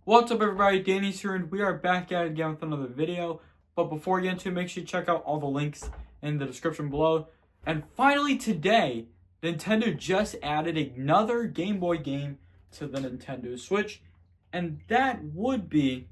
What's up everybody, Danny's here and we are back at it again with another video. But before we get into it, make sure you check out all the links in the description below. And finally today, Nintendo just added another Game Boy game to the Nintendo Switch. And that would be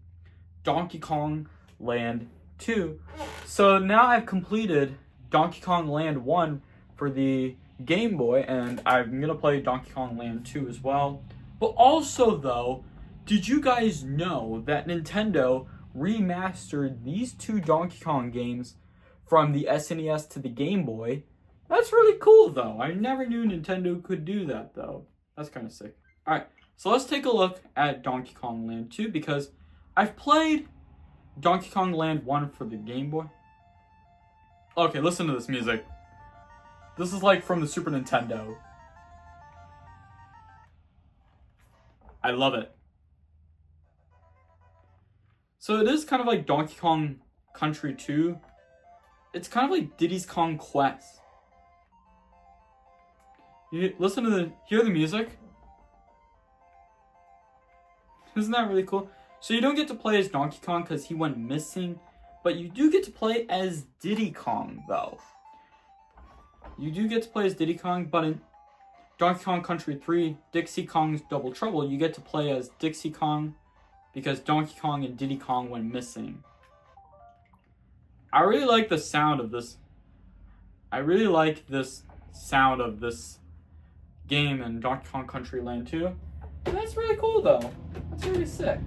Donkey Kong Land 2. So now I've completed Donkey Kong Land 1 for the Game Boy, and I'm going to play Donkey Kong Land 2 as well. But also though, did you guys know that Nintendo remastered these two Donkey Kong games from the SNES to the Game Boy? That's really cool though. I never knew Nintendo could do that though. That's kind of sick. Alright, so let's take a look at Donkey Kong Land 2 because I've played Donkey Kong Land 1 for the Game Boy. Okay, listen to this music. This is like from the Super Nintendo. I love it. So it is kind of like Donkey Kong Country 2. It's kind of like Diddy's Kong Quest. You listen to hear the music? Isn't that really cool? So you don't get to play as Donkey Kong because he went missing, but you do get to play as Diddy Kong though. You do get to play as Diddy Kong, but in Donkey Kong Country 3, Dixie Kong's Double Trouble, you get to play as Dixie Kong because Donkey Kong and Diddy Kong went missing. I really like the sound of this. I really like this sound of this game in Donkey Kong Country Land 2. And that's really cool though. That's really sick.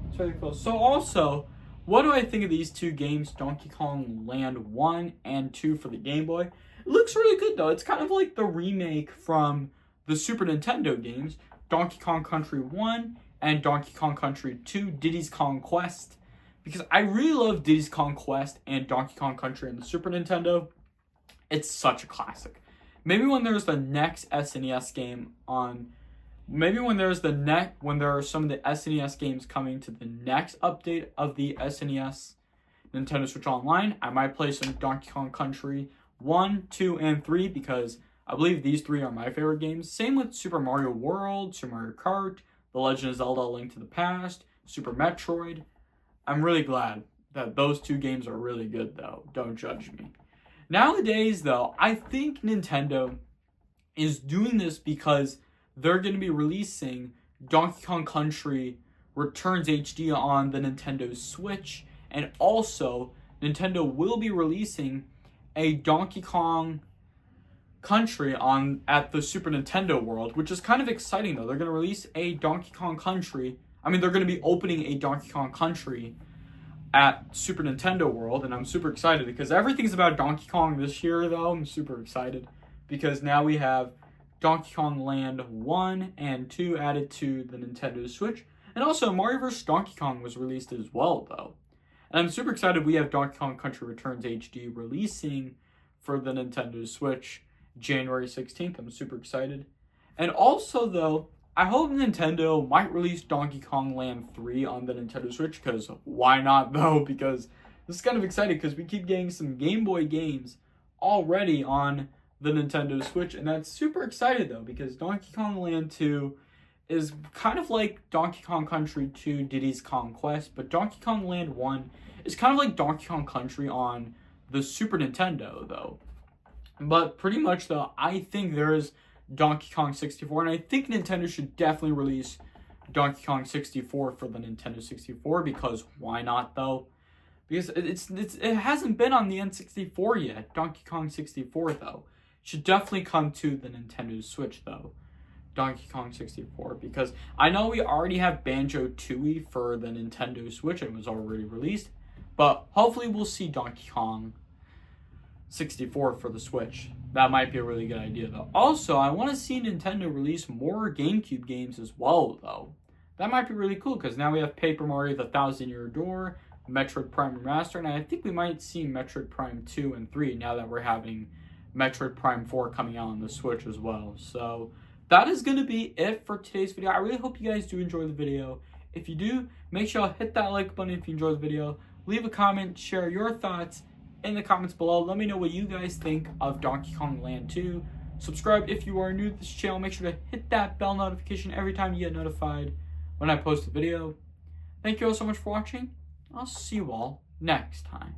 It's really cool. So also, what do I think of these two games, Donkey Kong Land 1 and 2 for the Game Boy? It looks really good though. It's kind of like the remake from the Super Nintendo games, Donkey Kong Country 1 and Donkey Kong Country 2, Diddy's Kong Quest. Because I really love Diddy's Kong Quest and Donkey Kong Country on the Super Nintendo. It's such a classic. Maybe when there's the next SNES game on... Maybe when there are some of the SNES games coming to the next update of the SNES Nintendo Switch Online, I might play some Donkey Kong Country 1, 2, and 3 because I believe these three are my favorite games. Same with Super Mario World, Super Mario Kart, The Legend of Zelda: A Link to the Past, Super Metroid. I'm really glad that those two games are really good though. Don't judge me. Nowadays though, I think Nintendo is doing this because they're going to be releasing Donkey Kong Country Returns HD on the Nintendo Switch, and also Nintendo will be releasing a Donkey Kong Country at the Super Nintendo World, which is kind of exciting though. They're going to release a Donkey Kong Country. They're going to be opening a Donkey Kong Country at Super Nintendo World, and I'm super excited because everything's about Donkey Kong this year though. I'm super excited because now we have Donkey Kong Land 1 and 2 added to the Nintendo Switch. And also, Mario vs. Donkey Kong was released as well, though. And I'm super excited we have Donkey Kong Country Returns HD releasing for the Nintendo Switch January 16th. I'm super excited. And also, though, I hope Nintendo might release Donkey Kong Land 3 on the Nintendo Switch, because why not, though? Because this is kind of exciting, because we keep getting some Game Boy games already on the Nintendo Switch, and that's super excited though because Donkey Kong Land 2 is kind of like Donkey Kong Country 2 Diddy's Kong Quest, but Donkey Kong Land 1 is kind of like Donkey Kong Country on the Super Nintendo though. But pretty much though, I think there is Donkey Kong 64, and I think Nintendo should definitely release Donkey Kong 64 for the Nintendo 64 because why not though? Because it hasn't been on the N64 yet, Donkey Kong 64 though. Should definitely come to the Nintendo Switch though, Donkey Kong 64, because I know we already have Banjo-Tooie for the Nintendo Switch, it was already released, but hopefully we'll see Donkey Kong 64 for the Switch. That might be a really good idea though. Also, I want to see Nintendo release more GameCube games as well though. That might be really cool because now we have Paper Mario: The Thousand Year Door, Metroid Prime Remastered, and I think we might see Metroid Prime 2 and 3 now that we're having Metroid Prime 4 coming out on the Switch as well. So that is going to be it for today's video. I really hope you guys do enjoy the video. If you do, make sure to hit that like button if you enjoyed the video. Leave a comment, share your thoughts in the comments below. Let me know what you guys think of Donkey Kong Land 2. Subscribe if you are new to this channel. Make sure to hit that bell notification every time you get notified when I post a video. Thank you all so much for watching. I'll see you all next time.